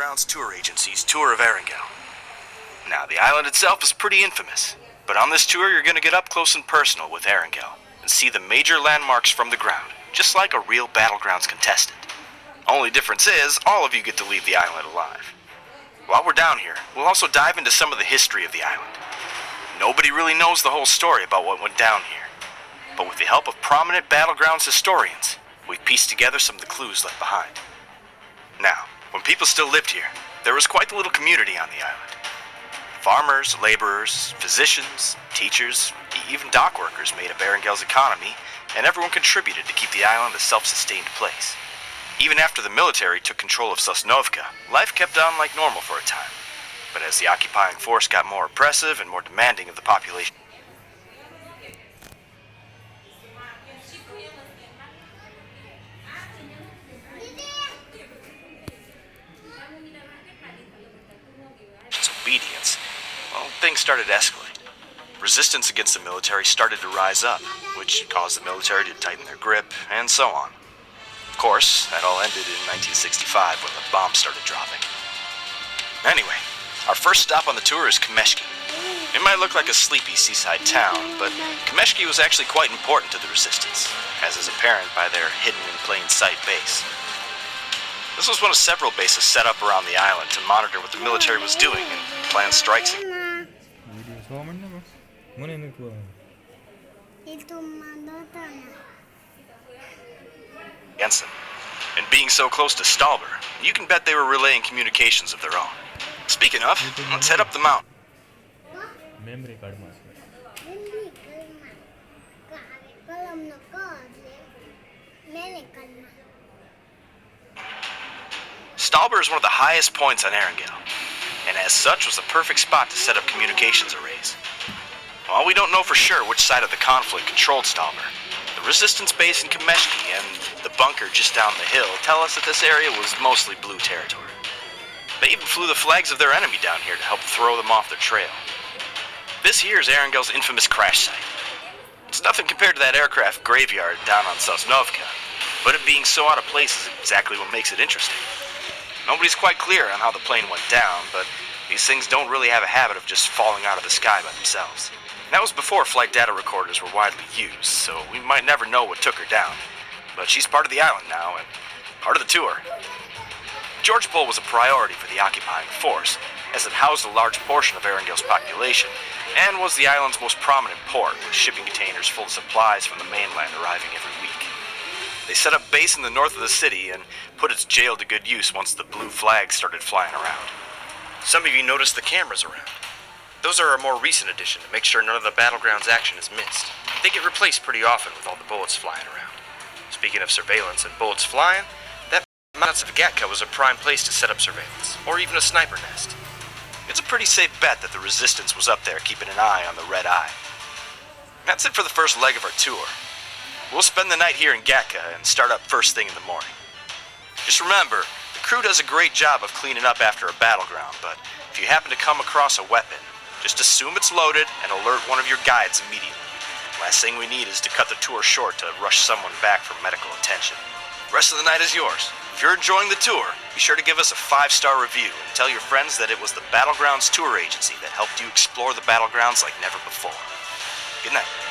Battlegrounds tour agency's tour of Erangel. Now, the island itself is pretty infamous, but on this tour you're going to get up close and personal with Erangel and see the major landmarks from the ground, just like a real Battlegrounds contestant. Only difference is, all of you get to leave the island alive. While we're down here, we'll also dive into some of the history of the island. Nobody really knows the whole story about what went down here, but with the help of prominent Battlegrounds historians, we've pieced together some of the clues left behind. Now, when people still lived here, there was quite the little community on the island. Farmers, laborers, physicians, teachers, even dock workers made up Erangel's economy, and everyone contributed to keep the island a self-sustained place. Even after the military took control of Sosnovka, life kept on like normal for a time. But as the occupying force got more oppressive and more demanding of the population, obedience, well, things started to escalate. Resistance against the military started to rise up, which caused the military to tighten their grip, and so on. Of course, that all ended in 1965 when the bombs started dropping. Anyway, our first stop on the tour is Kameshki. It might look like a sleepy seaside town, but Kameshki was actually quite important to the resistance, as is apparent by their hidden in plain sight base. This was one of several bases set up around the island to monitor what the military was doing and plan strikes against them. And being so close to Stalber, you can bet they were relaying communications of their own. Speaking of, let's head up the mountain. Stalber is one of the highest points on Erangel, and as such was the perfect spot to set up communications arrays. While we don't know for sure which side of the conflict controlled Stalber, the resistance base in Kameshki and the bunker just down the hill tell us that this area was mostly blue territory. They even flew the flags of their enemy down here to help throw them off their trail. This here is Erangel's infamous crash site. It's nothing compared to that aircraft graveyard down on Sosnovka, but it being so out of place is exactly what makes it interesting. Nobody's quite clear on how the plane went down, but these things don't really have a habit of just falling out of the sky by themselves. That was before flight data recorders were widely used, so we might never know what took her down. But she's part of the island now, and part of the tour. Georgopol was a priority for the occupying force, as it housed a large portion of Erangel's population, and was the island's most prominent port, with shipping containers full of supplies from the mainland arriving every week. They set up base in the north of the city and put its jail to good use once the blue flags started flying around. Some of you noticed the cameras around. Those are a more recent addition to make sure none of the Battlegrounds action is missed. They get replaced pretty often with all the bullets flying around. Speaking of surveillance and bullets flying, that mountains of Gatka was a prime place to set up surveillance, or even a sniper nest. It's a pretty safe bet that the resistance was up there keeping an eye on the Red Eye. That's it for the first leg of our tour. We'll spend the night here in Gatka and start up first thing in the morning. Just remember, the crew does a great job of cleaning up after a battleground, but if you happen to come across a weapon, just assume it's loaded and alert one of your guides immediately. Last thing we need is to cut the tour short to rush someone back for medical attention. The rest of the night is yours. If you're enjoying the tour, be sure to give us a 5-star review and tell your friends that it was the Battlegrounds tour agency that helped you explore the Battlegrounds like never before. Good night.